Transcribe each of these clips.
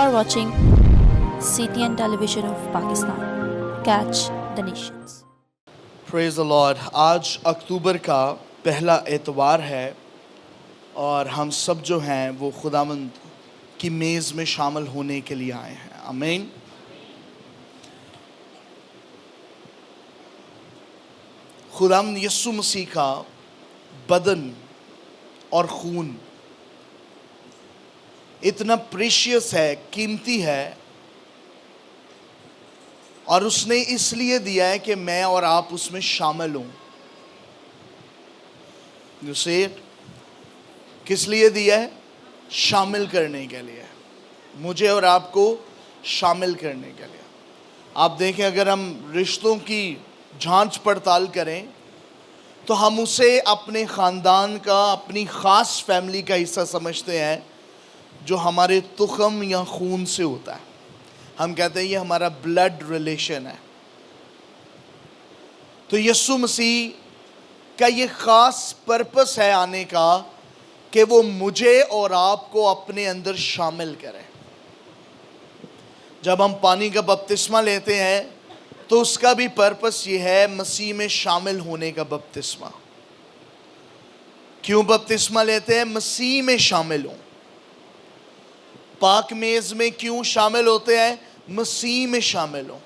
are watching CTN Television of Pakistan. Catch the nations. Praise the Lord. आज अक्टूबर का पहला एतवार है और हम सब जो हैं वो खुदावंद की मेज़ में शामिल होने के लिए आए हैं। आमीन। खुदावंद यीशु मसीह का बदन और खून इतना प्रीशियस है, कीमती है, और उसने इसलिए दिया है कि मैं और आप उसमें शामिल हों। You see it? किस लिए दिया है? शामिल करने के लिए, मुझे और आपको शामिल करने के लिए। आप देखें, अगर हम रिश्तों की जांच पड़ताल करें तो हम उसे अपने ख़ानदान का, अपनी ख़ास फैमिली का हिस्सा समझते हैं जो हमारे तुख़म या खून से होता है। हम कहते हैं ये हमारा ब्लड रिलेशन है। तो यीशु मसीह का ये ख़ास पर्पस है आने का कि वो मुझे और आपको अपने अंदर शामिल करे। जब हम पानी का बपतिस्मा लेते हैं तो उसका भी पर्पस ये है, मसीह में शामिल होने का बपतिस्मा। क्यों बपतिस्मा लेते हैं? मसीह में शामिल हों। पाक मेज़ में क्यों शामिल होते हैं? मसीह में शामिल हो।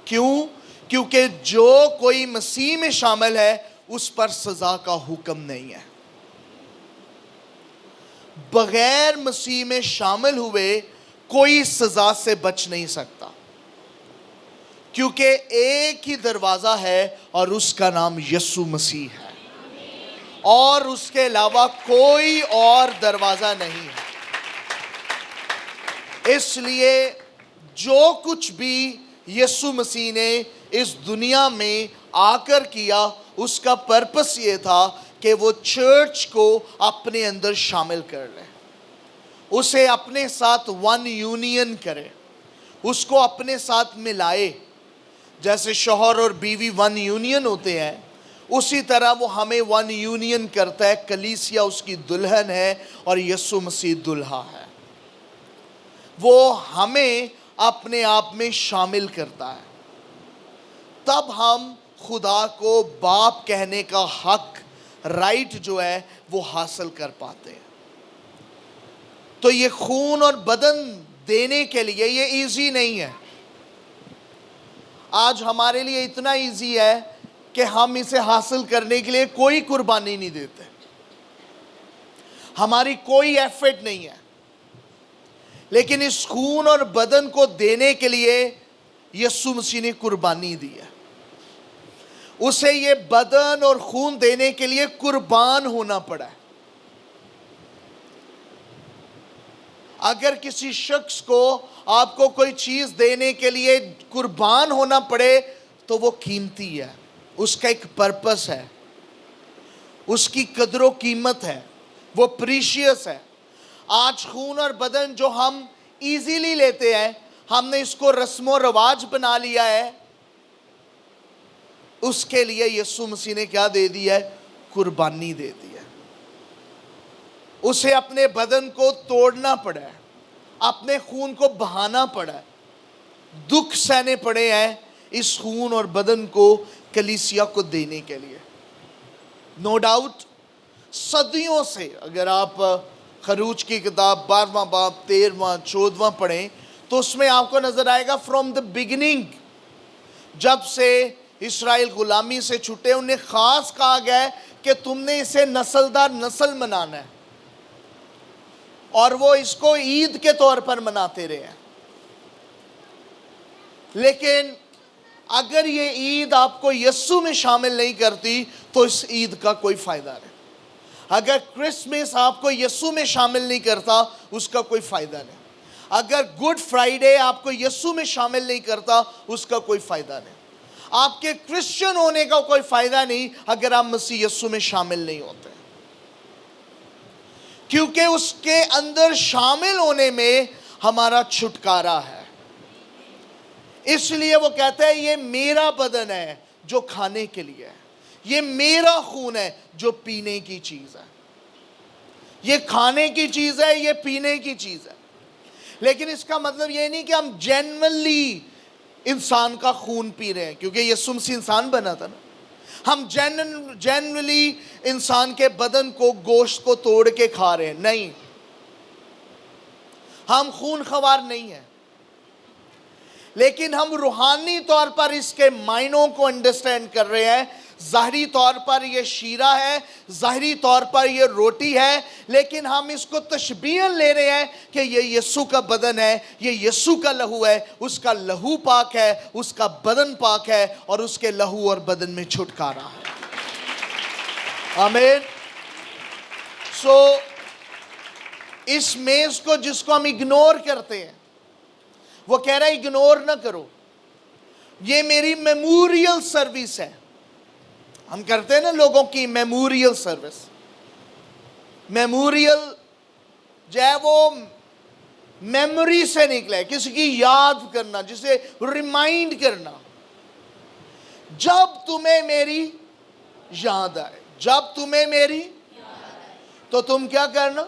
क्यों? क्योंकि जो कोई मसीह में शामिल है उस पर सज़ा का हुक्म नहीं है। बगैर मसीह में शामिल हुए कोई सज़ा से बच नहीं सकता, क्योंकि एक ही दरवाज़ा है और उसका नाम यीशु मसीह है, और उसके अलावा कोई और दरवाज़ा नहीं है। इसलिए जो कुछ भी यीशु मसीह ने इस दुनिया में आकर किया, उसका पर्पस ये था कि वो चर्च को अपने अंदर शामिल कर ले, उसे अपने साथ वन यूनियन करे, उसको अपने साथ मिलाए। जैसे शौहर और बीवी वन यूनियन होते हैं, उसी तरह वो हमें वन यूनियन करता है। कलीसिया उसकी दुल्हन है और यीशु मसीह दूल्हा है। वो हमें अपने आप में शामिल करता है, तब हम खुदा को बाप कहने का हक, राइट जो है वो हासिल कर पाते हैं। तो ये खून और बदन देने के लिए ये इजी नहीं है। आज हमारे लिए इतना इजी है कि हम इसे हासिल करने के लिए कोई कुर्बानी नहीं देते, हमारी कोई एफर्ट नहीं है। लेकिन इस खून और बदन को देने के लिए यीशु मसीह ने कुर्बानी दी है। उसे ये बदन और खून देने के लिए कुर्बान होना पड़ा है। अगर किसी शख्स को आपको कोई चीज़ देने के लिए कुर्बान होना पड़े तो वो कीमती है, उसका एक पर्पस है, उसकी कदर व कीमत है, वो प्रीशियस है। आज खून और बदन जो हम इजीली लेते हैं, हमने इसको रस्मो रवाज बना लिया है। उसके लिए यीशु मसीह ने क्या दे दिया है? कुर्बानी दे दी है। उसे अपने बदन को तोड़ना पड़ा है, अपने खून को बहाना पड़ा है, दुख सहने पड़े हैं इस खून और बदन को कलीसिया को देने के लिए। नो डाउट सदियों से, अगर आप खरूज की किताब 12वां बाब 13वां 14वां पढ़ें तो उसमें आपको नजर आएगा, फ्रॉम द बिगिनिंग, जब से इस्राएल गुलामी से छूटे, उन्हें खास कहा गया है कि तुमने इसे नस्लदार नस्ल मनाना है, और वो इसको ईद के तौर पर मनाते रहे हैं। लेकिन अगर ये ईद आपको यीशु में शामिल नहीं करती तो इस ईद का कोई फायदा नहीं। अगर क्रिसमस आपको यीशु में शामिल नहीं करता, उसका कोई फ़ायदा नहीं। अगर गुड फ्राइडे आपको यीशु में शामिल नहीं करता, उसका कोई फ़ायदा नहीं। आपके क्रिश्चियन होने का कोई फ़ायदा नहीं अगर आप मसीह यीशु में शामिल नहीं होते, क्योंकि उसके अंदर शामिल होने में हमारा छुटकारा है। इसलिए वो कहता है ये मेरा बदन है जो खाने के लिए है, ये मेरा खून है जो पीने की चीज़ है। ये खाने की चीज़ है, ये पीने की चीज़ है। لیکن اس کا مطلب یہ نہیں کہ ہم جینولی انسان کا خون پی رہے ہیں، کیونکہ یسوع مسیح انسان بنا تھا نا۔ ہم جینولی انسان کے بدن کو، گوشت کو توڑ کے کھا رہے ہیں، نہیں، ہم خون خوار نہیں ہیں، لیکن ہم روحانی طور پر اس کے معنوں کو انڈرسٹینڈ کر رہے ہیں۔ ظاہری طور پر یہ شیرہ ہے، ظاہری طور پر یہ روٹی ہے، لیکن ہم اس کو تشبیہاً لے رہے ہیں کہ یہ یسوع کا بدن ہے، یہ یسوع کا لہو ہے، اس کا لہو پاک ہے، اس کا بدن پاک ہے، اور اس کے لہو اور بدن میں چھٹکارا ہے۔ آمین۔ سو اس میز کو جس کو ہم اگنور کرتے ہیں، وہ کہہ رہا ہے اگنور نہ کرو، یہ میری میموریل سروس ہے۔ ہم کرتے ہیں نا لوگوں کی میموریل سروس، میموریل جو ہے وہ میموری سے نکلا ہے، کسی کی یاد کرنا، جسے ریمائنڈ کرنا۔ جب تمہیں میری یاد آئے، جب تمہیں میری، تو تم کیا کرنا؟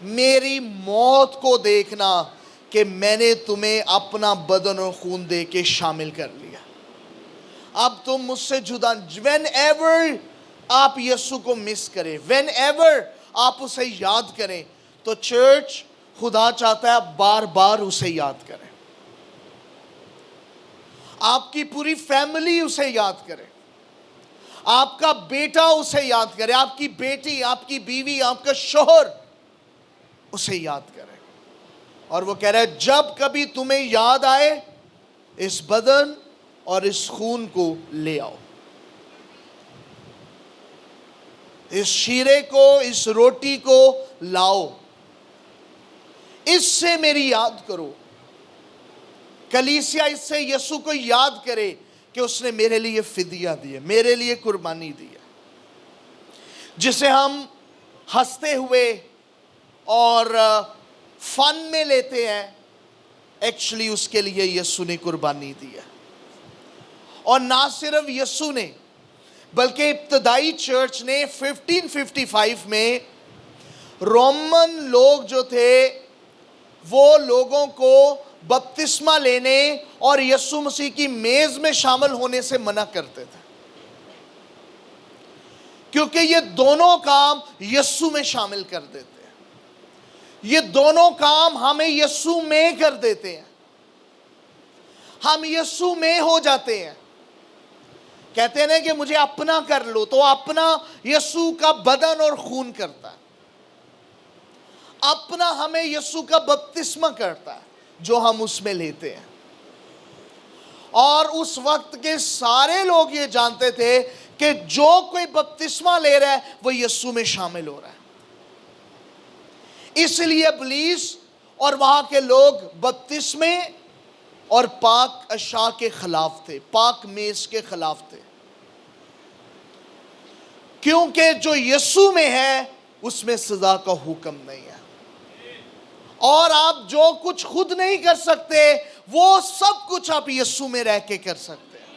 میری موت کو دیکھنا کہ میں نے تمہیں اپنا بدن اور خون دے کے شامل کر لیا۔ اب تم مجھ سے جدا، وین ایور آپ یسوع کو مس کریں، وین ایور آپ اسے یاد کریں، تو چرچ خدا چاہتا ہے بار بار اسے یاد کریں، آپ کی پوری فیملی اسے یاد کرے، آپ کا بیٹا اسے یاد کرے، آپ کی بیٹی، آپ کی بیوی، آپ کا شوہر اسے یاد کرے۔ اور وہ کہہ رہا ہے جب کبھی تمہیں یاد آئے، اس بدن اور اس خون کو لے آؤ، اس شیرے کو، اس روٹی کو لاؤ، اس سے میری یاد کرو۔ کلیسیا اس سے یسوع کو یاد کرے کہ اس نے میرے لیے فدیہ دیا، میرے لیے قربانی دیا، جسے ہم ہنستے ہوئے اور فن میں لیتے ہیں، ایکچولی اس کے لیے یسوع نے قربانی دیا۔ اور نہ صرف یسوع نے، بلکہ ابتدائی چرچ نے 1555 میں رومن لوگ جو تھے وہ لوگوں کو بپتسمہ لینے اور یسوع مسیح کی میز میں شامل ہونے سے منع کرتے تھے، کیونکہ یہ دونوں کام یسوع میں شامل کر دیتے ہیں، یہ دونوں کام ہمیں یسوع میں کر دیتے ہیں، ہم یسوع میں ہو جاتے ہیں۔ کہتے ہیں کہ مجھے اپنا کر لو، تو اپنا یسوع کا بدن اور خون کرتا ہے، اپنا ہمیں یسوع کا بپتسمہ کرتا ہے جو ہم اس میں لیتے ہیں۔ اور اس وقت کے سارے لوگ یہ جانتے تھے کہ جو کوئی بپتسمہ لے رہا ہے وہ یسوع میں شامل ہو رہا ہے۔ اس لیے ابلیس اور وہاں کے لوگ بپتسمے اور پاک اشیاء کے خلاف تھے، پاک میز کے خلاف تھے، کیونکہ جو یسوع میں ہے اس میں سزا کا حکم نہیں ہے، اور آپ جو کچھ خود نہیں کر سکتے وہ سب کچھ آپ یسوع میں رہ کے کر سکتے ہیں۔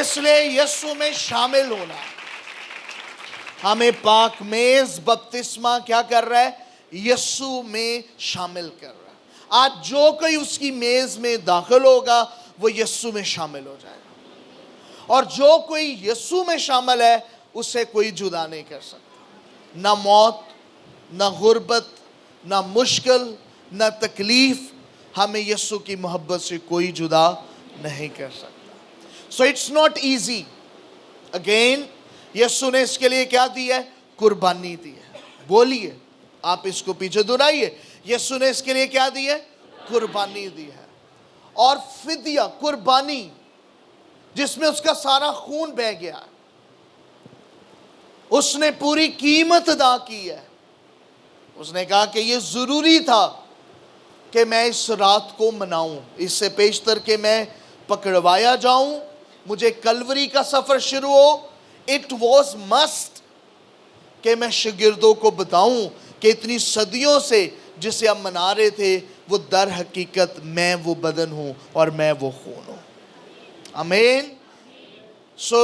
اس لیے یسوع میں شامل ہونا ہمیں پاک میز بپتسمہ کیا کر رہا ہے؟ یسوع میں شامل کر رہا ہے۔ آج جو کوئی اس کی میز میں داخل ہوگا وہ یسوع میں شامل ہو جائے گا، اور جو کوئی یسوع میں شامل ہے اسے کوئی جدا نہیں کر سکتا۔ نہ موت، نہ غربت، نہ مشکل، نہ تکلیف ہمیں یسوع کی محبت سے کوئی جدا نہیں کر سکتا۔ So it's not easy. Again یسوع نے اس کے لیے کیا دی ہے؟ قربانی دی ہے۔ بولیے، آپ اس کو پیچھے دہرائیے، یسوع نے اس کے لیے کیا دی ہے؟ قربانی دی ہے۔ اور فدیہ، قربانی جس میں اس کا سارا خون بہہ گیا، اس نے پوری قیمت ادا کی ہے۔ اس نے کہا کہ یہ ضروری تھا کہ میں اس رات کو مناؤں، اس سے پیشتر کہ میں پکڑوایا جاؤں، مجھے کلوری کا سفر شروع ہو۔ اٹ واز مسٹ کہ میں شاگردوں کو بتاؤں کہ اتنی صدیوں سے جسے ہم منا رہے تھے وہ در حقیقت میں وہ بدن ہوں اور میں وہ خون ہوں۔ آمین۔ سو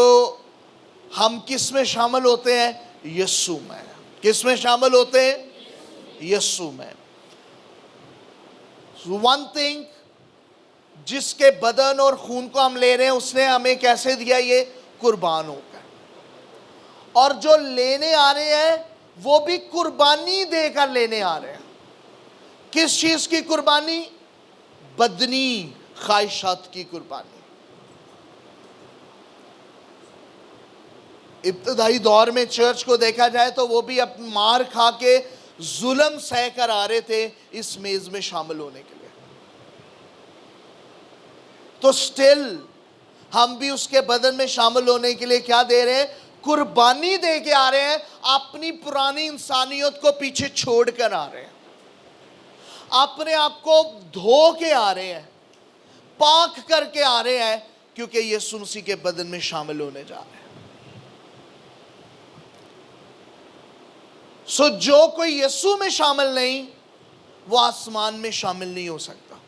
ہم کس میں شامل ہوتے ہیں؟ یسوع میں۔ کس میں شامل ہوتے ہیں؟ یسوع میں۔ वन थिंग, जिसके बदन और खून को हम ले रहे हैं, उसने हमें कैसे दिया? ये कुर्बान होकर। और जो लेने आ रहे हैं वो भी कुर्बानी देकर लेने आ रहे हैं। किस चीज की कुर्बानी? बदनी ख्वाहिशात की कुर्बानी। इब्तदाई दौर में चर्च को देखा जाए तो वो भी अब मार खा के जुल्म सह कर आ रहे थे इस मेज में शामिल होने के लिए। तो स्टिल हम भी उसके बदन में शामिल होने के लिए क्या दे रहे हैं? कुर्बानी दे के आ रहे हैं। अपनी पुरानी इंसानियत को पीछे छोड़ कर आ रहे हैं, अपने आप को धो के आ रहे हैं, पाक करके आ रहे हैं, क्योंकि यीशु मसीह के बदन में शामिल होने जा रहे हैं। सो जो कोई यीशु में शामिल नहीं, वो आसमान में शामिल नहीं हो सकता।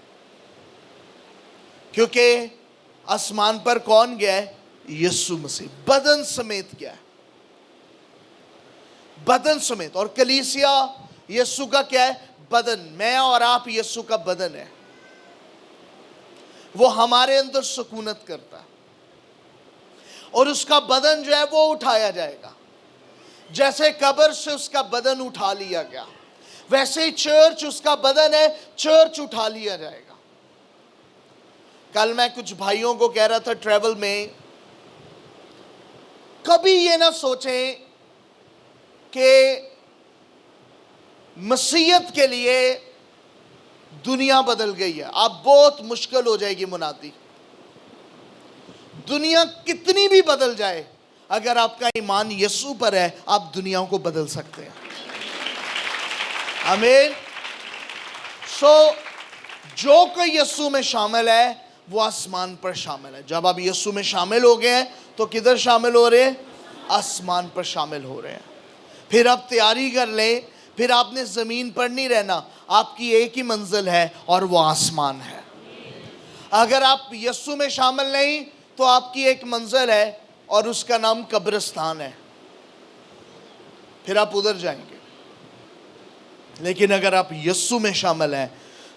क्योंकि आसमान पर कौन गया है? यीशु मसीह, बदन समेत गया है, बदन समेत। और कलीसिया यीशु का क्या है? बदन। मैं और आप यीशु का बदन है। वो हमारे अंदर सुकूनत करता है और उसका बदन जो है वो उठाया जाएगा। जैसे कब्र से उसका बदन उठा लिया गया, वैसे ही चर्च उसका बदन है, चर्च उठा लिया जाएगा। कल मैं कुछ भाइयों को कह रहा था ट्रैवल में, कभी ये ना सोचें कि मसीहत के लिए दुनिया बदल गई है, अब बहुत मुश्किल हो जाएगी मुनादी। दुनिया कितनी भी बदल जाए, अगर आपका ईमान यीशु पर है, आप दुनिया को बदल सकते हैं। आमीन। सो जो कोई यीशु में शामिल है वो आसमान पर शामिल है। जब आप यीशु में शामिल हो गए हैं तो किधर शामिल हो रहे हैं? आसमान पर शामिल हो रहे हैं। फिर आप तैयारी कर लें, फिर आपने ज़मीन पर नहीं रहना, आपकी एक ही मंजिल है और वो आसमान है। अगर आप यीशु में शामिल नहीं तो आपकी एक मंजिल है और उसका नाम कब्रिस्तान है, फिर आप उधर जाएंगे। लेकिन अगर आप यीशु में शामिल हैं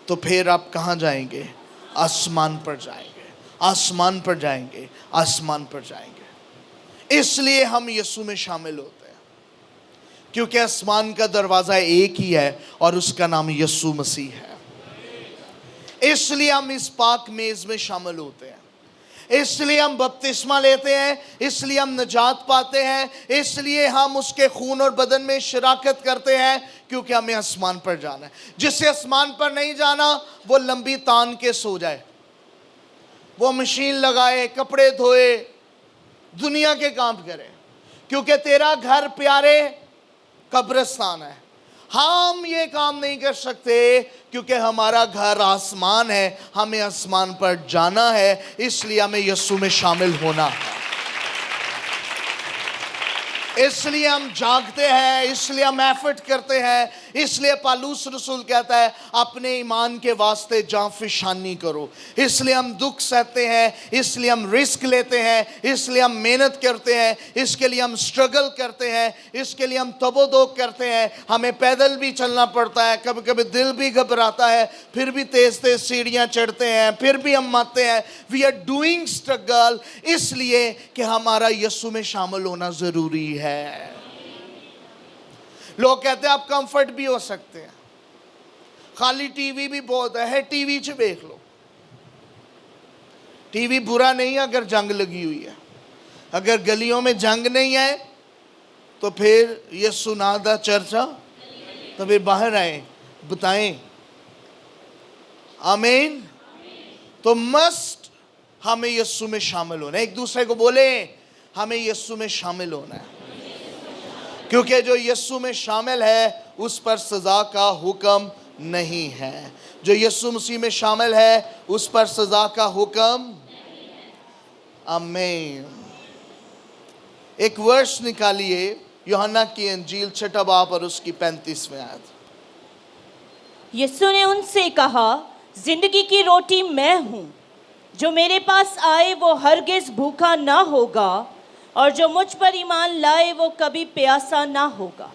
तो फिर आप कहाँ जाएंगे? आसमान पर जाएंगे, आसमान पर जाएंगे, आसमान पर जाएंगे। इसलिए हम यीशु में शामिल होते हैं, क्योंकि आसमान का दरवाज़ा एक ही है और उसका नाम यीशु मसीह है। इसलिए हम इस पाक मेज़ में शामिल होते हैं, इसलिए हम बपतिस्मा लेते हैं, इसलिए हम निजात पाते हैं, इसलिए हम उसके खून और बदन में शराकत करते हैं, क्योंकि हमें आसमान पर जाना है। जिससे आसमान पर नहीं जाना, वो लंबी तान के सो जाए, वो मशीन लगाए, कपड़े धोए, दुनिया के काम करे, क्योंकि तेरा घर प्यारे कब्रिस्तान है। हम ये काम नहीं कर सकते क्योंकि हमारा घर आसमान है, हमें आसमान पर जाना है, इसलिए हमें यीशु में शामिल होना है। इसलिए हम जागते हैं, इसलिए हम एफर्ट करते हैं। इसलिए पालूस रसूल कहता है अपने ईमान के वास्ते जांफिशानी करो। इसलिए हम दुख सहते हैं, इसलिए हम रिस्क लेते हैं, इसलिए हम मेहनत करते हैं, इसके लिए हम स्ट्रगल करते हैं, इसके लिए हम तबोदोक करते हैं। हमें पैदल भी चलना पड़ता है, कभी कभी दिल भी घबराता है, फिर भी तेज तेज सीढ़ियाँ चढ़ते हैं, फिर भी हम आते हैं। वी आर डूइंग स्ट्रगल, इसलिए कि हमारा यीशु में शामिल होना ज़रूरी है। लोग कहते हैं आप कंफर्ट भी हो सकते हैं, खाली टीवी भी बहुत है, टीवी च देख लो। टीवी बुरा नहीं है अगर जंग लगी हुई है। अगर गलियों में जंग नहीं है तो फिर ये सुनादा चर्चा, तो फिर बाहर आए बताएं। आमीन। तो मस्ट हमें यीशु में शामिल होना है। एक दूसरे को बोले हमें यीशु में शामिल होना है, क्योंकि जो यीशु में शामिल है उस पर सज़ा का हुक्म नहीं है। जो यीशु मसीह में शामिल है उस पर सज़ा का हुक्म। आमीन। एक वर्ष निकालिए, यूहन्ना की इंजील 6 बाब और उसकी 35वीं आयत। यीशु ने उनसे कहा, जिंदगी की रोटी मैं हूँ, जो मेरे पास आए वो हरगिज भूखा ना होगा, और जो मुझ पर ईमान लाए वो कभी प्यासा ना होगा।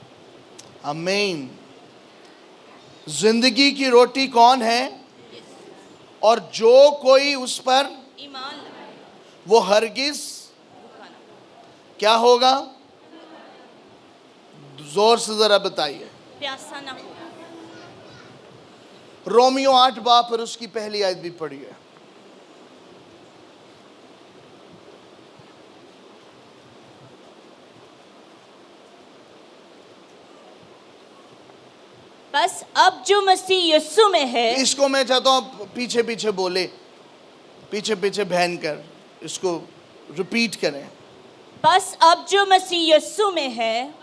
आमीन। जिंदगी की रोटी कौन है? और जो कोई उस पर ईमान लाए वो हरगिज भूखा ना क्या होगा? जोर से जरा बताइए। प्यासा ना हो। रोमियो 8 बाब पर उसकी पहली आयत भी पढ़ी है। बस अब जो मसीह यीशु में है, इसको मैं चाहता हूं पीछे पीछे बोले, पीछे पीछे बहन कर इसको रिपीट करें। बस अब जो मसीह यीशु में है,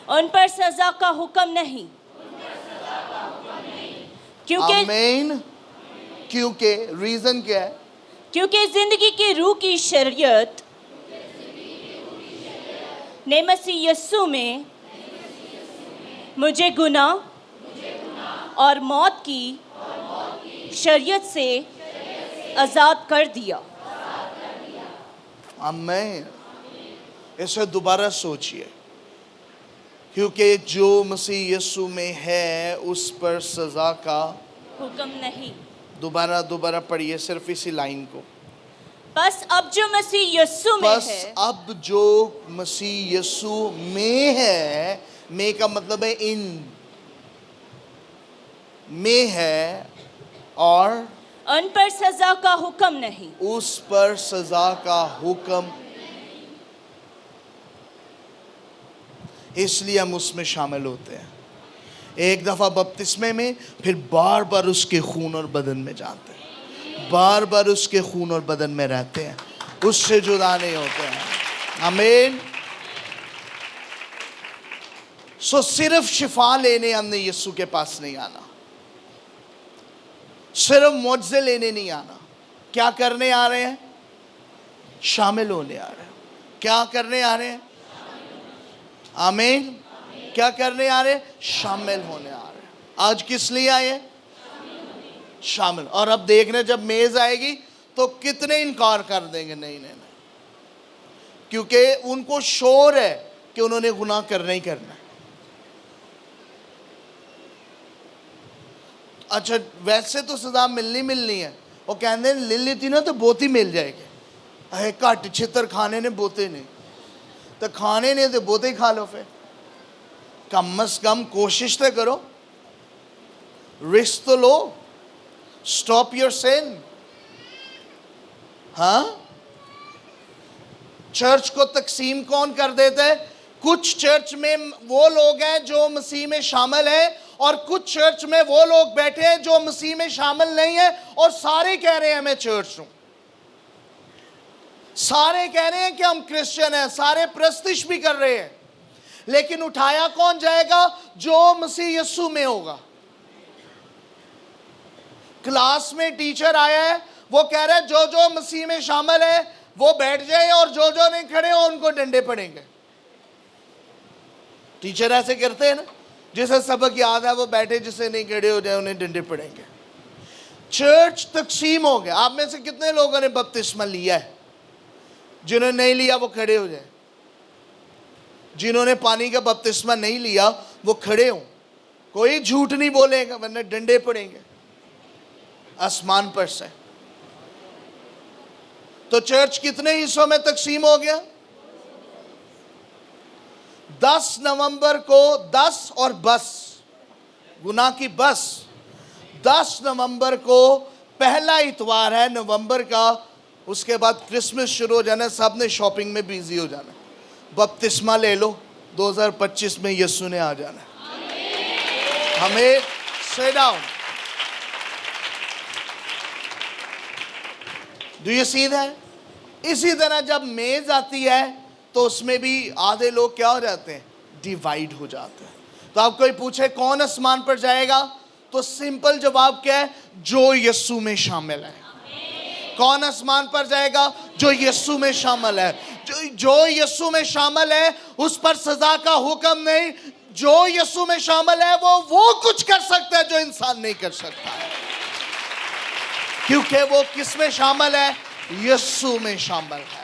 उन पर सजा का हुक्म नहीं, क्योंकि आमीन। क्योंकि रीजन क्या है? क्योंकि जिंदगी की रूह की शरीयत ने मसीह यीशु में मुझे गुनाह और मौत की शरीयत से आज़ाद कर दिया। आमीन। इसे दोबारा सोचिए। क्योंकि जो मसीह यीशु में है उस पर सजा का हुक्म नहीं। दोबारा पढ़िए सिर्फ इसी लाइन को। बस अब जो मसीह यीशु में बस है, अब जो मसीह यीशु में है, में का मतलब है इन में है, और उन पर सजा का हुक्म नहीं। उस पर सजा का हुक्म, इसलिए हम उसमें शामिल होते हैं। एक दफा बपतिस्मे में, फिर बार बार उसके खून और बदन में जाते हैं, बार बार उसके खून और बदन में रहते हैं, उससे जुदा नहीं होते हैं। आमीन। सो सिर्फ शिफा लेने हमने यीशु के पास नहीं आना, सिर्फ मुआवजे लेने नहीं आना। क्या करने आ रहे हैं? शामिल होने आ रहे हैं। क्या करने आ रहे हैं? आमीन। क्या करने आ रहे हैं? शामिल होने आ रहे हैं। आज किस लिए आए? शामिल। और अब देखने जब मेज आएगी तो कितने इनकार कर देंगे, नहीं नहीं नहीं, क्योंकि उनको शोर है कि उन्होंने गुनाह करना ही करना है। अच्छा, वैसे तो सजा मिलनी है, वो कहते हैं ले लेती ना तो बोती मिल जाएगी। अरे घट छितर खाने ने बोते नहीं, तो खाने ने तो बोते ही खा लो। फिर कम अज कम कोशिश तो करो, रिस्क तो लो, स्टॉप योर सिन। हाँ, चर्च को तकसीम कौन कर देता है? कुछ चर्च में वो लोग हैं जो मसीह में शामिल हैं, और कुछ चर्च में वो लोग बैठे हैं जो मसीह में शामिल नहीं है, और सारे कह रहे हैं मैं चर्च हूं, सारे कह रहे हैं कि हम क्रिश्चियन हैं, सारे प्रस्तिश भी कर रहे हैं, लेकिन उठाया कौन जाएगा? जो मसीह यीशु में होगा। क्लास में टीचर आया है, वो कह रहा है जो जो मसीह में शामिल है वो बैठ जाए, और जो जो नहीं खड़े हो उनको डंडे पड़ेंगे। टीचर ऐसे करते हैं ना, जिसे सबक याद है वो बैठे, जिसे नहीं खड़े हो जाए उन्हें डंडे पड़ेंगे। चर्च तकसीम हो गया। आप में से कितने लोगों ने बपतिस्मा लिया है? जिन्होंने नहीं लिया वो खड़े हो जाए। जिन्होंने पानी का बपतिस्मा नहीं लिया वो खड़े हो। कोई झूठ नहीं बोलेगा वरना डंडे पड़ेंगे आसमान पर से। तो चर्च कितने हिस्सों में तकसीम हो गया? 10 नवंबर को 10 और बस गुनाह की बस 10 नवंबर को पहला इतवार है नवंबर का। उसके बाद क्रिसमस शुरू हो जाना, सब ने शॉपिंग में बिजी हो जाना। बपतिस्मा ले लो, 2025 में यीशु ने आ जाना। हमें sit down. Do you see that? इसी तरह जब मेज आती है तो उसमें भी आधे लोग क्या हो जाते हैं? डिवाइड हो जाते हैं। तो आप कोई पूछे कौन आसमान पर जाएगा, तो सिंपल जवाब क्या है? जो यीशु में शामिल है। कौन आसमान पर जाएगा? जो यीशु में शामिल है। जो यीशु में शामिल है उस पर सजा का हुक्म नहीं। जो यीशु में शामिल है वो कुछ कर सकता है जो इंसान नहीं कर सकता है, क्योंकि वो किस में शामिल है? यीशु में शामिल है।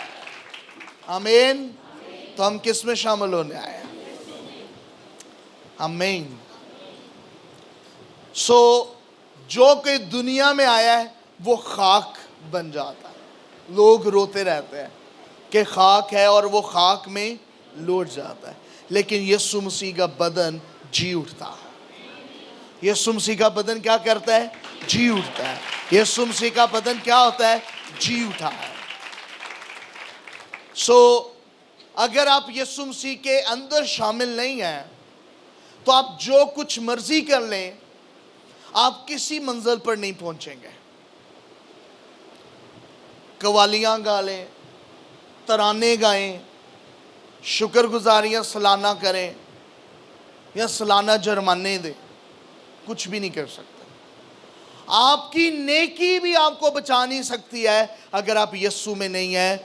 आमीन। तो हम किस में शामिल होने आए हैं? आमीन। सो جو کہ دنیا میں آیا ہے وہ خاک بن جاتا ہے. لوگ روتے رہتے ہیں کہ خاک ہے اور وہ خاک میں لوٹ جاتا ہے, لیکن یسوع مسیح کا بدن جی اٹھتا ہے. یسوع مسیح کا بدن کیا کرتا ہے؟ جی اٹھتا ہے. یسوع مسیح کا بدن کیا ہوتا ہے؟ جی اٹھا ہے. اگر آپ یسوع مسیح کے اندر شامل نہیں ہیں تو آپ جو کچھ مرضی کر لیں, آپ کسی منزل پر نہیں پہنچیں گے. قوالیاں گا لیں, ترانے گائیں, شکر گزاریاں سالانہ کریں یا سالانہ جرمانے دیں, کچھ بھی نہیں کر سکتے. آپ کی نیکی بھی آپ کو بچا نہیں سکتی ہے اگر آپ یسوع میں نہیں ہیں,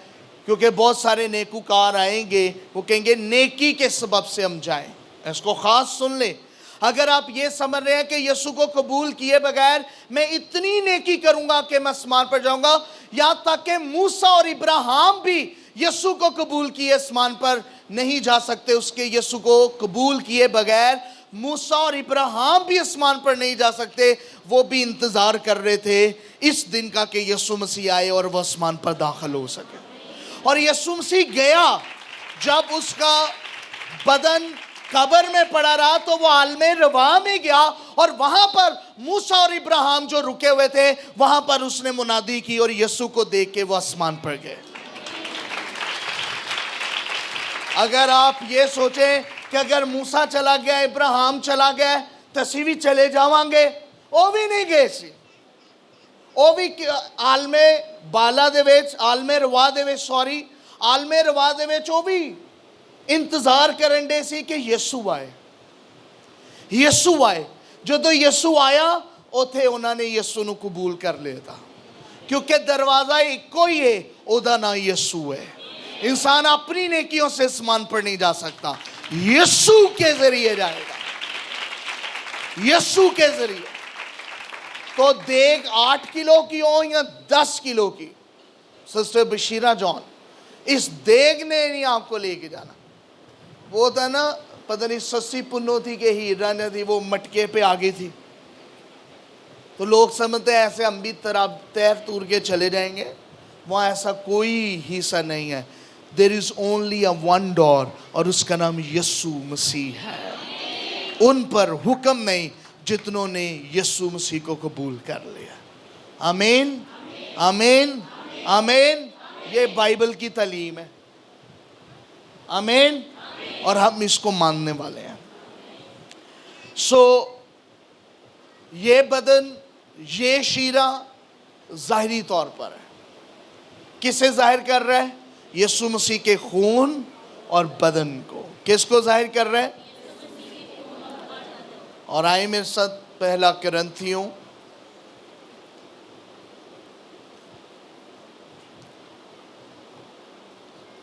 کیونکہ بہت سارے نیکوکار آئیں گے, وہ کہیں گے نیکی کے سبب سے ہم جائیں. اس کو خاص سن لیں. اگر آپ یہ سمجھ رہے ہیں کہ یسوع کو قبول کیے بغیر میں اتنی نیکی کروں گا کہ میں آسمان پر جاؤں گا, یہاں تک کہ موسیٰ اور ابراہیم بھی یسوع کو قبول کیے آسمان پر نہیں جا سکتے. اس کے یسوع کو قبول کیے بغیر موسیٰ اور ابراہیم بھی آسمان پر نہیں جا سکتے. وہ بھی انتظار کر رہے تھے اس دن کا کہ یسوع مسیح آئے اور وہ آسمان پر داخل ہو سکے. اور یسوع مسیح گیا, جب اس کا بدن قبر میں پڑا رہا تو وہ عالم رواح میں گیا, اور وہاں پر موسیٰ اور ابراہیم جو رکے ہوئے تھے وہاں پر اس نے منادی کی اور یسوع کو دیکھ کے وہ آسمان پر گئے. اگر آپ یہ سوچیں کہ اگر موسیٰ چلا گیا, ابراہیم چلا گیا تو اسی بھی چلے جاؤں گے, وہ بھی نہیں گئے سی. وہ بھی عالم بالا دے وچ, عالم رواح دے وچ, عالم رواح دے وچ وہ بھی انتظار کرن دے سی کہ یسوع آئے. یسوع آئے. جدو یسوع آیا اوتھے انہوں نے یسوع نو قبول کر لیا تھا, کیونکہ دروازہ ایک ہی ہے, او دا نام یسوع ہے. انسان اپنی نیکیوں سے آسمان پر نہیں جا سکتا, یسوع کے ذریعے جائے گا. یسوع کے ذریعے. تو دیگ 8 کلو کی ہو یا 10 کلو کی, سسٹر بشیرہ جان, اس دیگ نے نہیں آپ کو لے کے جانا. وہ تھا نا, پتہ نہیں سسی پنو تھی کہ ہیرا نے تھی, وہ مٹکے پہ آگئی تھی. تو لوگ سمجھتے ہیں ایسے ہم بھی تیر تور کے چلے جائیں گے. وہاں ایسا کوئی حصہ نہیں ہے. There is only a one door, اور اس کا نام یسوع مسیح ہے. ان پر حکم نہیں جتنوں نے یسوع مسیح کو قبول کر لیا. آمین, آمین, آمین. یہ بائبل کی تعلیم ہے. آمین. اور ہم اس کو ماننے والے ہیں. یہ بدن, یہ شیرہ ظاہری طور پر ہے. کسے ظاہر کر رہا ہے؟ یسوع مسیح کے خون اور بدن کو. کس کو ظاہر کر رہا ہے؟ اور آئے میرے ساتھ پہلا کرنتھیوں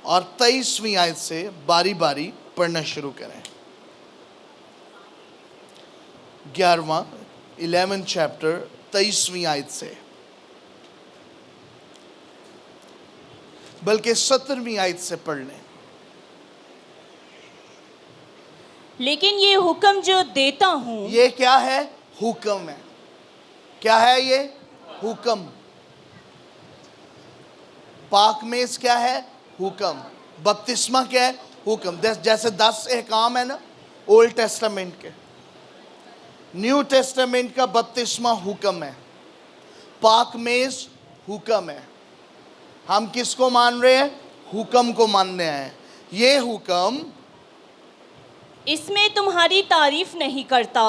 اور 23ویں آیت سے باری باری پڑھنا شروع کریں. 11 چیپٹر 23ویں آیت سے, بلکہ 17ویں آیت سے پڑھ لیں. لیکن یہ حکم جو دیتا ہوں, یہ کیا ہے؟ حکم ہے. کیا ہے یہ؟ حکم. پاک میز کیا ہے؟ حکم. بپتسمہ کیا ہے؟ حکم. جیسے 10 احکام ہے نا اولڈ ٹیسٹامنٹ کے, نیو ٹیسٹامنٹ کا بپتسمہ حکم ہے, پاک میز حکم ہے. ہم کس کو مان رہے ہیں؟ حکم کو ماننے ہیں. یہ حکم اس میں تمہاری تعریف نہیں کرتا,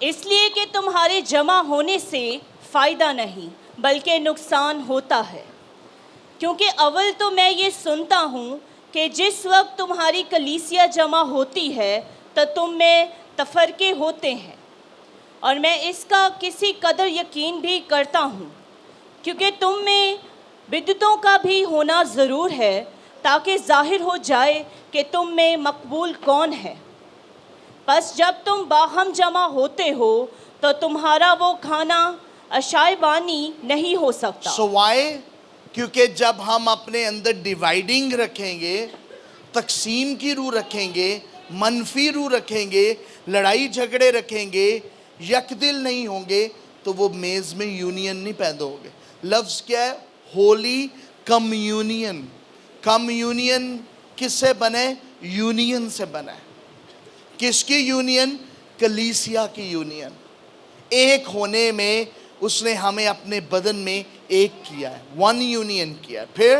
اس لیے کہ تمہارے جمع ہونے سے فائدہ نہیں بلکہ نقصان ہوتا ہے. کیونکہ اول تو میں یہ سنتا ہوں کہ جس وقت تمہاری کلیسیا جمع ہوتی ہے تو تم میں تفرقے ہوتے ہیں, اور میں اس کا کسی قدر یقین بھی کرتا ہوں, کیونکہ تم میں بدعتوں کا بھی ہونا ضرور ہے, تاکہ ظاہر ہو جائے کہ تم میں مقبول کون ہے. پس جب تم باہم جمع ہوتے ہو تو تمہارا وہ کھانا اشائبانی نہیں ہو سکتا. So why? کیونکہ جب ہم اپنے اندر ڈیوائیڈنگ رکھیں گے, تقسیم کی روح رکھیں گے, منفی روح رکھیں گے, لڑائی جھگڑے رکھیں گے, یک دل نہیں ہوں گے, تو وہ میز میں یونین نہیں پیدا ہوگے. لفظ کیا ہے؟ ہولی کمیونین. کمیونین کس سے بنے؟ یونین سے بنا ہے. کس کی یونین؟ کلیسیا کی یونین. ایک ہونے میں اس نے ہمیں اپنے بدن میں ایک کیا ہے, ون یونین کیا ہے. پھر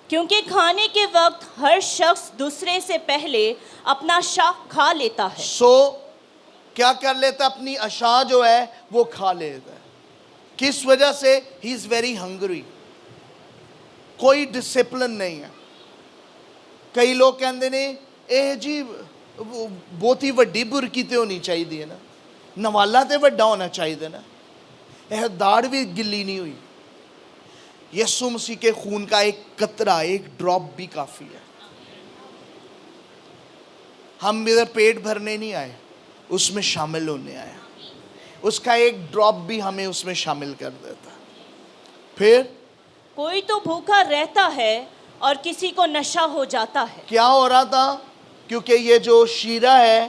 کیونکہ کھانے کے وقت ہر شخص دوسرے سے پہلے اپنا شاہ کھا لیتا ہے. کیا کر لیتا؟ اپنی اشا جو ہے وہ کھا لیتا ہے. کس وجہ سے؟ ہی از ویری ہنگری. کوئی ڈسپلن نہیں ہے. کئی لوگ کہتے ہیں اے جی بہت ہی وڈی برکی تے ہونی چاہیے نا, نوالا تے وڈا ہونا چاہیے نا, یہ داڑھ بھی گلی نہیں ہوئی. یسوع مسیح کے خون کا ایک قطرہ, ایک ڈراپ بھی کافی ہے. ہم ادھر پیٹ بھرنے نہیں آئے, اس میں شامل ہونے آئے. اس کا ایک ڈراپ بھی ہمیں اس میں شامل کر دیتا. پھر کوئی تو بھوکا رہتا ہے اور کسی کو نشہ ہو جاتا ہے. کیا ہو رہا تھا؟ کیونکہ یہ جو شیرہ ہے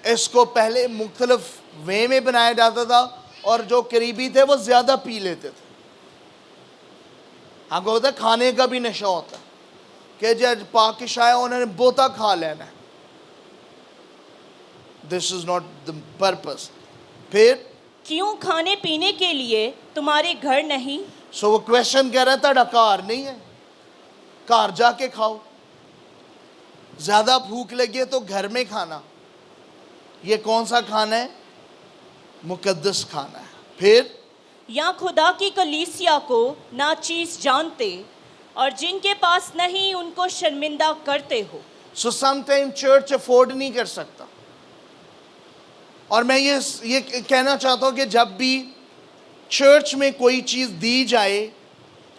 اس کو پہلے مختلف وے میں بنایا جاتا تھا, اور جو قریبی تھے وہ زیادہ پی لیتے تھے. ہم کو ہوتا ہے کھانے کا بھی نشہ ہوتا ہے کہ جب پاکش آیا انہوں نے بوتا کھا لینا ہے. دس از ناٹ دا پرپس. پھر کیوں کھانے پینے کے لیے تمہارے گھر نہیں؟ سو وہ کویشچن کہہ رہا تھا کار نہیں ہے, کار جا کے کھاؤ. زیادہ بھوک لگی ہے تو گھر میں کھانا. یہ کون سا کھانا ہے؟ مقدس کھانا ہے. پھر یا خدا کی کلیسیا کو ناچیز جانتے اور جن کے پاس نہیں ان کو شرمندہ کرتے ہو. سو سم ٹائم چرچ افورڈ نہیں کر سکتا. اور میں یہ کہنا چاہتا ہوں کہ جب بھی چرچ میں کوئی چیز دی جائے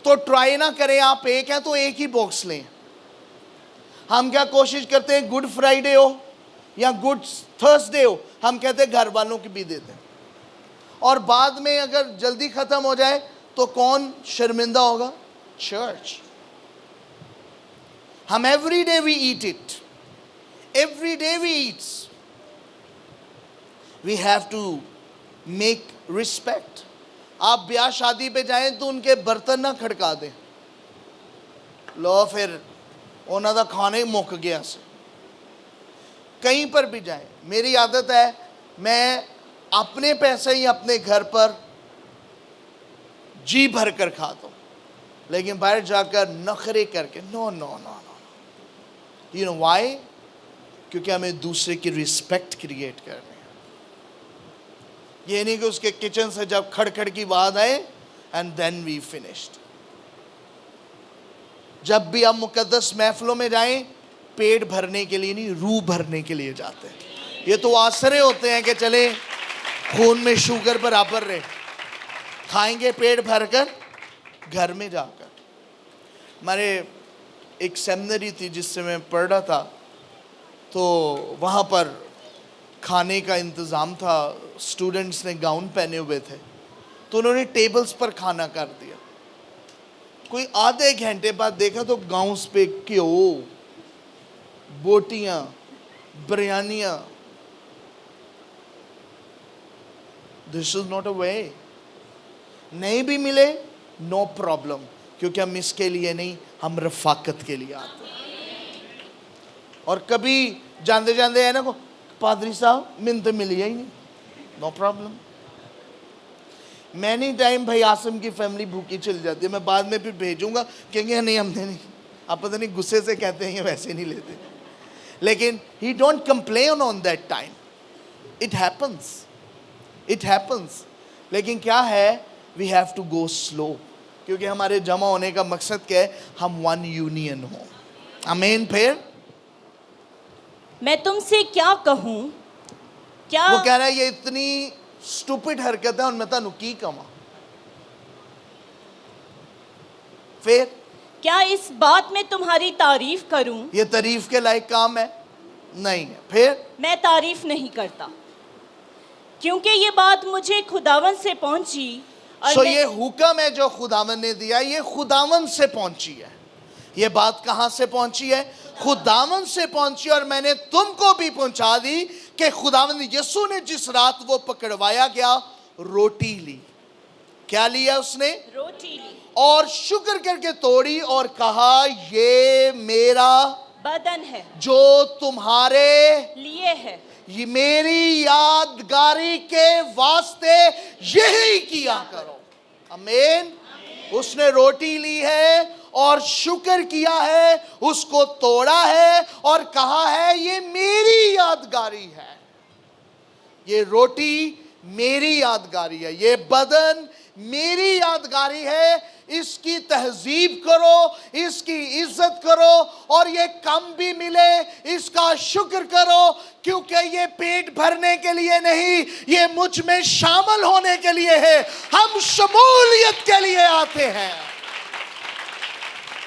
تو ٹرائی نہ کریں آپ ایک ہیں تو ایک ہی باکس لیں. ہم کیا کوشش کرتے ہیں؟ گڈ فرائیڈے ہو یا گڈ تھرسڈے ہو, ہم کہتے ہیں گھر والوں کی بھی دیتے ہیں, اور بعد میں اگر جلدی ختم ہو جائے تو کون شرمندہ ہوگا؟ چرچ. ہم every day we eat it, every day we eats. We have to make respect. آپ بیاہ شادی پہ جائیں تو ان کے برتن نہ کھڑکا دیں, لو پھر انہوں دا کھانے مک گیا سے. کہیں پر بھی جائیں, میری عادت ہے میں اپنے پیسے ہی اپنے گھر پر جی بھر کر کھاتا ہوں, لیکن باہر جا کر نخرے کر کے نو نو نو نو. You know Y? کیونکہ ہمیں دوسرے کی رسپیکٹ کریٹ کرنی ہے. یہ نہیں کہ اس کے کچن سے جب کھڑ کھڑ کی بات آئے اینڈ دین وی فنشڈ. جب بھی ہم مقدس محفلوں میں جائیں پیٹ بھرنے کے لیے نہیں, روح بھرنے کے لیے جاتے ہیں. یہ تو آسرے ہوتے ہیں کہ چلے خون میں شوگر برابر رہے, کھائیں گے پیٹ بھر کر گھر میں جا کر. ہمارے ایک سیمنری تھی جس سے میں پڑھ رہا تھا, تو وہاں پر کھانے کا انتظام تھا. اسٹوڈنٹس نے گاؤن پہنے ہوئے تھے تو انہوں نے ٹیبلز پر کھانا کر دیا. کوئی آدھے گھنٹے بعد دیکھا تو گاؤنس پہ کیوں بوٹیاں, بریانیاں. دس از ناٹ اے وے. نہیں بھی ملے نو پرابلم, کیونکہ ہم اس کے لیے نہیں, ہم رفاقت کے لیے آتے ہیں. اور کبھی جاندے جاندے ہے نا کو پادری صاحب من تو ملی ہی نہیں, نو پرابلم. مینی ٹائم بھائی آسم کی فیملی بھوکی چل جاتی ہے, میں بعد میں پھر بھیجوں گا, کہیں گے نہیں ہم نے نہیں, آپ پتہ نہیں غصے سے کہتے ہیں یہ ویسے نہیں لیتے. لیکن he don't complain on that time. It happens, it happens. لیکن کیا ہے, وی ہیو ٹو گو سلو, کیونکہ ہمارے جمع ہونے کا مقصد کیا ہے؟ ہم ون یونین ہوں. آمین. پھر میں تم سے کیا کہوں, کیا وہ کہہ رہا ہے یہ اتنی سٹوپڈ حرکت ہے اور میں تانوں کی کہاں. پھر کیا اس بات میں تمہاری تعریف کروں؟ یہ تعریف کے لائق کام ہے نہیں ہے. پھر میں تعریف نہیں کرتا, کیونکہ یہ بات مجھے خداوند سے پہنچی. اور یہ حکم ہے جو خداوند نے دیا, یہ خداوند سے پہنچی ہے. یہ بات کہاں سے پہنچی ہے؟ خداوند سے پہنچی, اور میں نے تم کو بھی پہنچا دی کہ خداوند یسوع نے جس رات وہ پکڑوایا گیا रोटी ली. क्या लिया उसने? रोटी ली, और शुक्र करके तोड़ी और कहा ये मेरा बदन है, जो तुम्हारे लिए है, ये मेरी यादगारी के वास्ते यही किया करो. आमीन. उसने रोटी ली है और शुक्र किया है, उसको तोड़ा है और कहा है ये मेरी यादगारी है. ये रोटी मेरी यादगारी है, ये बदन मेरी यादगारी है. इसकी तहजीब करो, इसकी इज्जत करो, और ये कम भी मिले इसका शुक्र करो, क्योंकि ये पेट भरने के लिए नहीं, ये मुझ में शामिल होने के लिए है. हम शमूलियत के लिए आते हैं.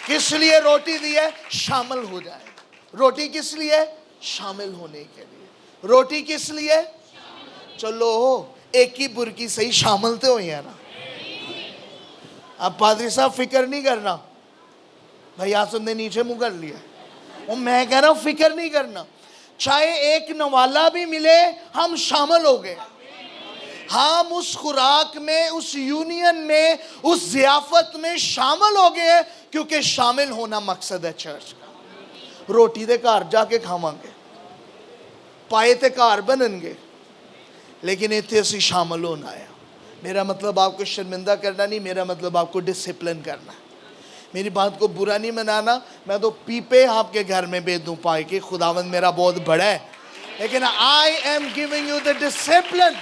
किस लिए रोटी दी है? शामिल हो जाए. रोटी किस लिए? शामिल होने के लिए. रोटी किस लिए? चलो एक ही बुरकी सही, शामिल तो हुई है ना. अब पादरी साहब फिक्र नहीं करना, भाई आसम ने नीचे मुंह कर लिया. और मैं कह रहा हूं फिक्र नहीं करना, चाहे एक नवाला भी मिले हम शामिल हो गए. हम उस खुराक में, उस यूनियन में, उस ज़ियाफत में शामिल हो गए, क्योंकि शामिल होना मकसद है चर्च का. रोटी दे घर जाके खावांगे, पाए ते घर बननगे, लेकिन इत्थे असीं शामिल होना है. मेरा मतलब आपको शर्मिंदा करना नहीं, मेरा मतलब आपको डिसिप्लिन करना. मेरी बात को बुरा नहीं मनाना. मैं तो पीपे आपके घर में भेज दूं पाए कि खुदावंद मेरा बहुत बड़ा है, लेकिन I am giving you the discipline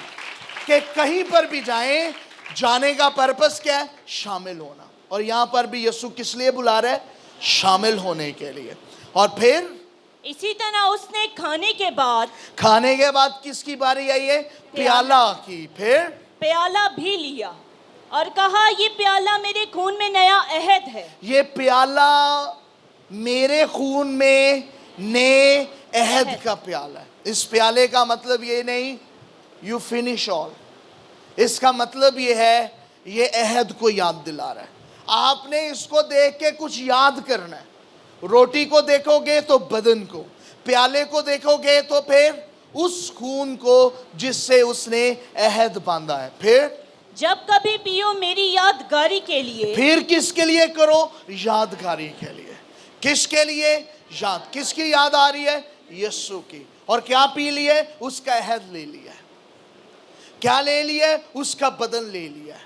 कि कहीं पर भी जाएं, जाने का पर्पस क्या है? शामिल होना. और यहाँ पर भी यीशु किस लिए बुला रहा है? शामिल होने के लिए. और फिर इसी तरह उसने खाने के बाद किसकी बारी आई है? प्याला की. फिर प्याला भी लिया और कहा ये प्याला मेरे खून में नया अहद है. ये प्याला मेरे खून में नए अहद का प्याला है. इस प्याले का मतलब ये नहीं यू फिनिश ऑल. इसका मतलब ये है, ये अहद को याद दिला रहा है. आपने इसको देख के कुछ याद करना है. रोटी को देखोगे तो बदन को, प्याले को देखोगे तो फिर उस खून को जिससे उसने अहद बांधा है. फिर जब कभी पियो मेरी यादगारी के लिए. फिर किसके लिए करो? यादगारी के लिए. किसके लिए? किसकी याद आ रही है? यीशु की. और क्या पी लिए? उसका अहद ले लिया. क्या ले लिया? उसका बदन ले लिया.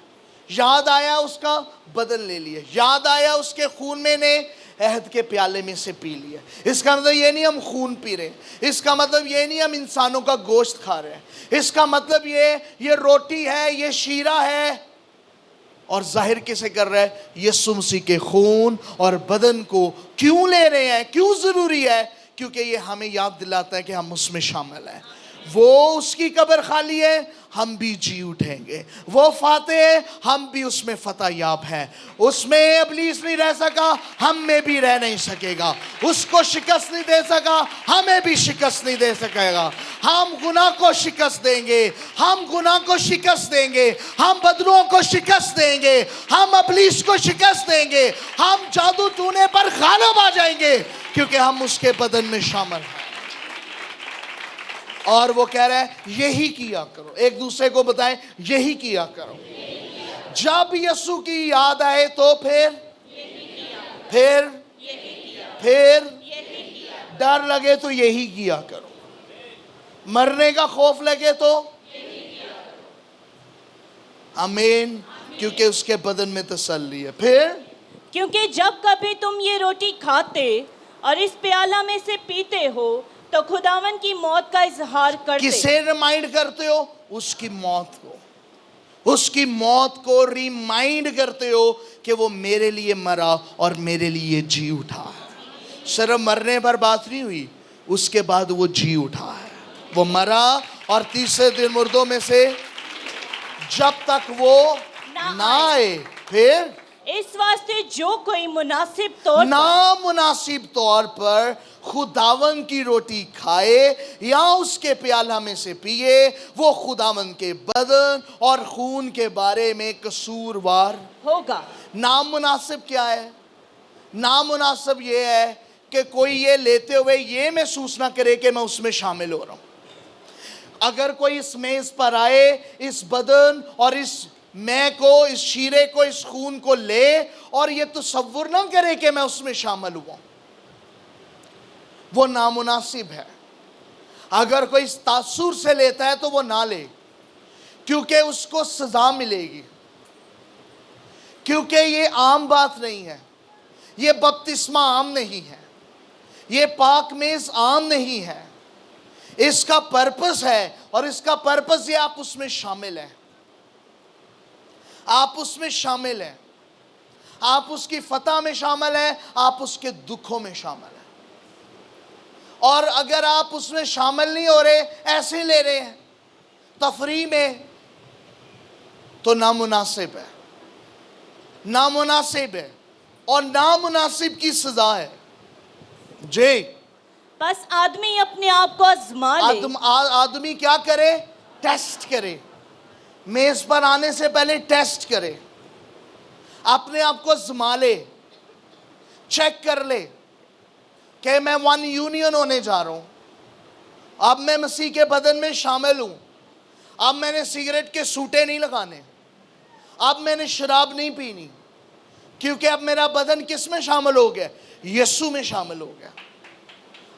याद आया उसका बदन ले लिया. याद आया उसके खून में ने अहद के प्याले में से पी लिया. इसका मतलब ये नहीं हम खून पी रहे, इसका मतलब ये नहीं हम इंसानों का गोश्त खा रहे हैं. इसका मतलब ये रोटी है, ये शीरा है. और जाहिर किसे कर रहा है? यीशु मसीह के खून और बदन को क्यों ले रहे हैं? क्यों जरूरी है? क्योंकि ये हमें याद दिलाता है कि हम उसमें शामिल हैं. वो उसकी कब्र खाली है, हम भी जी उठेंगे. वो फाते है, हम भी उसमें फतह याब हैं. उसमें इब्लीस नहीं रह सका, हम में भी रह नहीं सकेगा. उसको शिकस्त नहीं दे सका, हमें भी शिकस्त नहीं दे सकेगा. हम गुनाह को शिकस्त देंगे, हम गुनाह को शिकस्त देंगे, हम बदनुओं को शिकस्त देंगे, हम इब्लीस को शिकस्त देंगे, हम जादू टूने पर गालिब आ जाएंगे, क्योंकि हम उसके बदन में शामिल हैं. और वो कह रहा है यही किया करो. एक दूसरे को बताएं यही किया करो. जब यीशु की याद आए तो फिर डर लगे तो यही किया करो. मरने का खौफ लगे तो आमीन, क्योंकि उसके बदन में तसल्ली है. फिर क्योंकि जब कभी तुम ये रोटी खाते और इस प्याला में से पीते हो तो खुदावन की मौत का इजहार करते. किसे रिमाइंड करते हो? उसकी मौत को. उसकी मौत को रिमाइंड करते हो कि वो मेरे लिए मरा और मेरे लिए जी उठा है. सिर्फ मरने पर बात नहीं हुई, उसके बाद वो जी उठा है. वो मरा और तीसरे दिन मुर्दों में से जब तक वो ना आए. फिर इस वास्ते जो कोई नामुनासिब तौर पर खुदावन की रोटी खाए या उसके प्याला में से पिए, वो खुदावन के बदन और खून के बारे में कसूरवार होगा. नामुनासिब क्या है? नामुनासिब ये है कि कोई ये लेते हुए ये महसूस ना करे कि मैं उसमें शामिल हो रहा हूँ. اگر کوئی اس میز پر آئے, اس بدن اور اس میں کو, اس شیرے کو, اس خون کو لے اور یہ تصور نہ کرے کہ میں اس میں شامل ہوا, وہ نامناسب ہے. اگر کوئی اس تاثر سے لیتا ہے تو وہ نہ لے, کیونکہ اس کو سزا ملے گی, کیونکہ یہ عام بات نہیں ہے, یہ بپتسمہ عام نہیں ہے, یہ پاک میز عام نہیں ہے. اس کا پرپس ہے, اور اس کا پرپس یہ آپ اس میں شامل ہیں, آپ اس میں شامل ہیں, آپ اس کی فتح میں شامل ہیں, آپ اس کے دکھوں میں شامل ہیں. اور اگر آپ اس میں شامل نہیں ہو رہے, ایسے لے رہے ہیں تفریح میں, تو نامناسب ہے, نامناسب ہے, اور نامناسب کی سزا ہے. جی, بس آدمی اپنے آپ کو آزما لے. آدمی کیا کرے؟ ٹیسٹ کرے. میز پر آنے سے پہلے ٹیسٹ کرے, اپنے آپ کو آزما لے, چیک کر لے کہ میں ون یونین ہونے جا رہا ہوں, اب میں مسیح کے بدن میں شامل ہوں, اب میں نے سگریٹ کے سوٹے نہیں لگانے, اب میں نے شراب نہیں پینی, کیونکہ اب میرا بدن کس میں شامل ہو گیا؟ یسوع میں شامل ہو گیا,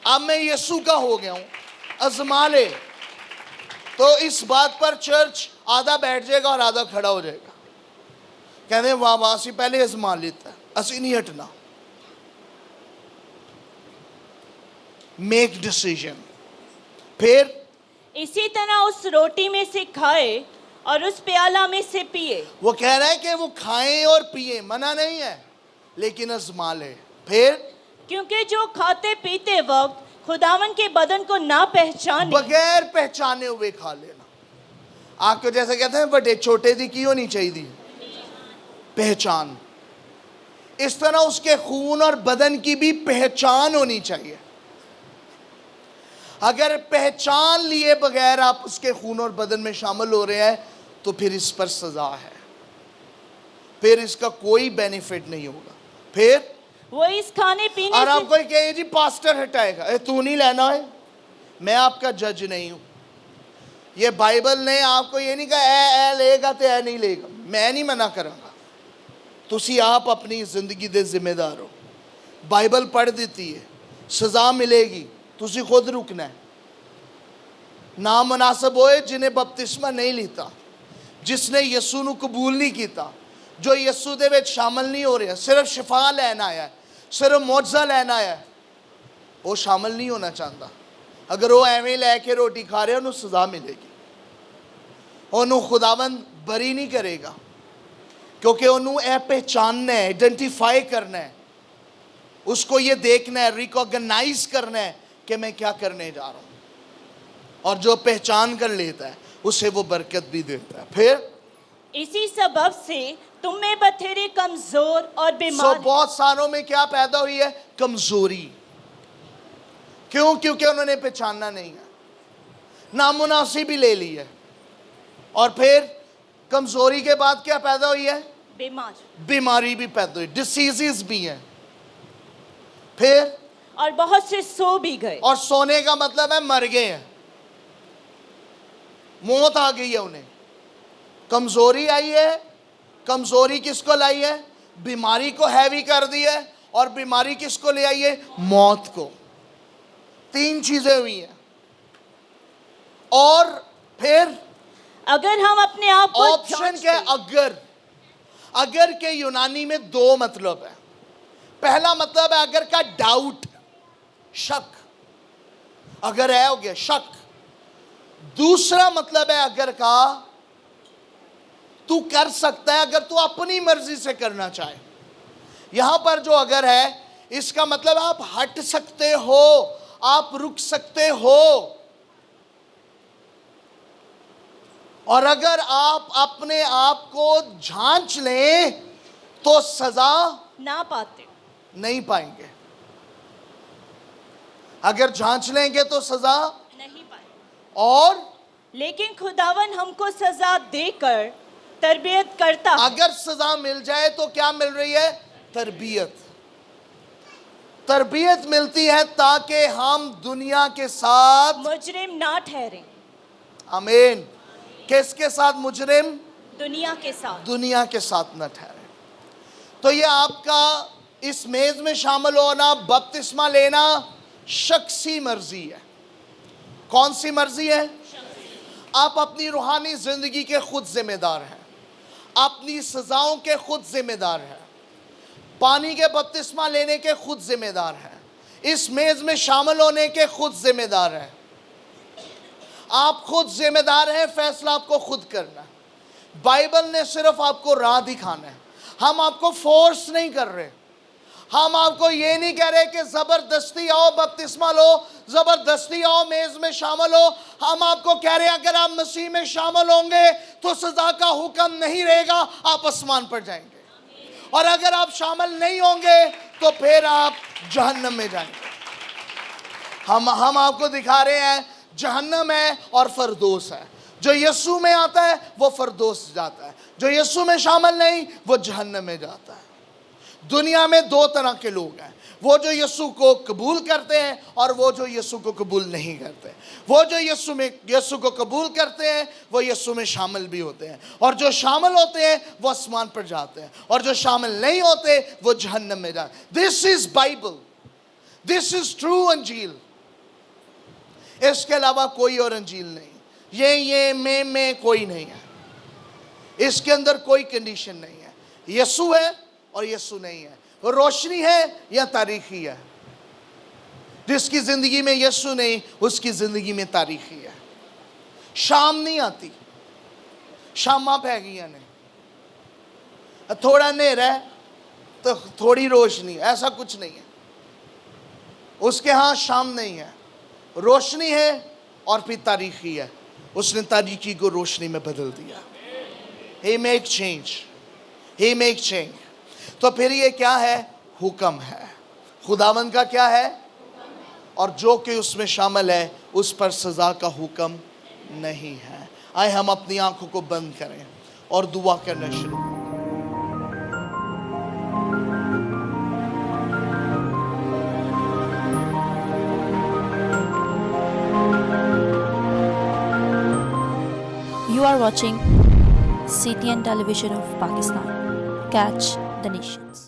اب میں یسوع کا ہو گیا ہوں. آزما لے. تو اس بات پر چرچ آدھا بیٹھ جائے گا اور آدھا کھڑا ہو جائے گا, کہتے ہیں واہ واہ اسی پہلے آزما لیتا ہے, اسی نہیں ہٹنا. Make decision. پھر اسی طرح اس روٹی میں سے کھائے اور اس پیالہ میں سے پیے. وہ کہہ رہا ہے کہ وہ کھائیں اور پیئیں, منع نہیں ہے, لیکن آزما لے. پھر کیونکہ جو کھاتے پیتے وقت خداون کے بدن کو نہ پہچانے, بغیر پہچانے ہوئے کھا لینا. آپ کو جیسے کہتے ہیں بڑے چھوٹے دی کی ہونی چاہیے دی پہچان, اس طرح اس کے خون اور بدن کی بھی پہچان ہونی چاہیے. اگر پہچان لیے بغیر آپ اس کے خون اور بدن میں شامل ہو رہے ہیں تو پھر اس پر سزا ہے, پھر اس کا کوئی بینیفٹ نہیں ہوگا. پھر وہ اس کھانے پینے اور آپ سے کوئی کہے جی پاسٹر ہٹائے گا, تو نہیں لینا ہے, میں آپ کا جج نہیں ہوں. یہ بائبل نے آپ کو یہ نہیں کہا اے لے گا تو اے نہیں لے گا, میں نہیں منع کروں گا, تسی آپ اپنی زندگی دے ذمہ دار ہو. بائبل پڑھ دیتی ہے, سزا ملے گی, تسی خود رکنا ہے. نامناسب ہوئے جنہیں بپتسمہ نہیں لیتا, جس نے یسوع نو قبول نہیں کیتا, جو یسوع دے وچ شامل نہیں ہو رہے, صرف شفا لینا آیا ہے, صرف معجزہ لینا آیا ہے, وہ شامل نہیں ہونا چاہتا. اگر وہ ایویں لے کے روٹی کھا رہے انہوں سزا ملے گی, انہوں خداوند بری نہیں کرے گا, کیونکہ انہوں اے پہچاننا ہے, ایڈنٹیفائی کرنا ہے, اس کو یہ دیکھنا ہے, ریکوگنائز کرنا ہے کہ میں کیا کرنے جا رہا ہوں. اور جو پہچان کر لیتا ہے اسے وہ برکت بھی دیتا ہے. پھر اسی سبب سے تم میں بتھیرے کمزور اور بیمار ہیں. بہت ساروں میں کیا پیدا ہوئی ہے؟ کمزوری. کیوں؟ کیونکہ انہوں نے پہچاننا نہیں ہے, نامناسب ہی لے لی ہے. اور پھر کمزوری کے بعد کیا پیدا ہوئی ہے؟ بیمار. بیماری بھی پیدا ہوئی, ڈیسیزز بھی ہیں. پھر اور بہت سے سو بھی گئے. اور سونے کا مطلب ہے مر گئے ہیں, موت آ گئی ہے انہیں. کمزوری آئی ہے. کمزوری کس کو لائی ہے؟ بیماری کو ہیوی کر دی ہے. اور بیماری کس کو لے آئی ہے؟ موت کو. تین چیزیں ہوئی ہیں. اور پھر اگر ہم اپنے آپ کو آپشن کے اگر کے یونانی میں دو مطلب ہے. پہلا مطلب ہے اگر کا ڈاؤٹ, شک, اگر ہے ہو گیا شک. دوسرا مطلب ہے اگر کا تو کر سکتا ہے اگر تو اپنی مرضی سے کرنا چاہے. یہاں پر جو اگر ہے اس کا مطلب آپ ہٹ سکتے ہو, آپ رک سکتے ہو. اور اگر آپ اپنے آپ کو جھانچ لیں تو سزا نہ پاتے. نہیں پائیں گے. اگر جھانچ لیں گے تو سزا نہیں پائے. اور لیکن خداون ہم کو سزا دے کر تربیت کرتا ہے. اگر سزا مل جائے تو کیا مل رہی ہے؟ تربیت. تربیت ملتی ہے تاکہ ہم دنیا کے ساتھ مجرم نہ ٹھہریں. आमीन। किसके साथ मुजरिम? दुनिया के साथ। दुनिया के साथ न ठहरे। तो ये आपका इस मेज में शामिल होना, बपतिस्मा लेना शख्सी मर्जी है। कौन सी मर्जी है? आप अपनी रूहानी जिंदगी के खुद जिम्मेदार हैं, अपनी सजाओं के खुद जिम्मेदार हैं, पानी के बपतिस्मा लेने के खुद जिम्मेदार हैं, इस मेज में शामिल होने के खुद जिम्मेदार हैं। आप खुद जिम्मेदार हैं, फैसला आपको खुद करना है। बाइबल ने सिर्फ आपको राह दिखाना है, हम आपको फोर्स नहीं कर रहे। हम आपको ये नहीं कह रहे कि ज़बरदस्ती आओ बपतिस्मा लो, ज़बरदस्ती आओ मेज़ में शामिल हो। हम आपको कह रहे हैं अगर आप मसीह में शामिल होंगे तो सज़ा का हुक्म नहीं रहेगा, आप आसमान पर जाएंगे। और अगर आप शामिल नहीं होंगे तो फिर आप जहन्नम में जाएंगे। हम आपको दिखा रहे हैं जहन्नम है और फरदोस है। जो यीशु में आता है वो फरदोस जाता है, जो यीशु में शामिल नहीं वो जहन्नम में जाता है। दुनिया में दो तरह के लोग हैं, वो जो यीशु को कबूल करते हैं और वो जो यीशु को कबूल नहीं करते। वो जो यीशु को कबूल करते हैं वो यीशु में शामिल भी होते हैं, और जो शामिल होते हैं वो आसमान पर जाते हैं, और जो शामिल नहीं होते वो जहन्नम में जाते हैं। This is Bible, this is true अंजील। इसके अलावा कोई और अंजील नहीं। ये में कोई नहीं है। इसके अंदर कोई कंडीशन नहीं है। यीशु है और यीशु नहीं है, वो रोशनी है या तारीखी है। जिसकी जिंदगी में यीशु नहीं उसकी जिंदगी में तारीखी है। शाम नहीं आती, शामा पै गई ने, थोड़ा नेरा है तो थोड़ी रोशनी, ऐसा कुछ नहीं है। उसके यहाँ शाम नहीं है, रोशनी है और फिर तारीखी है। उसने तारीखी को रोशनी में बदल दिया। He make change, He make change। तो फिर ये क्या है? हुक्म है। खुदावंद का क्या है? और जो कि उसमें शामिल है उस पर सज़ा का हुक्म नहीं है। आए हम अपनी आंखों को बंद करें और दुआ करना शुरू। You are watching CTN Television of Pakistan. Catch the nations.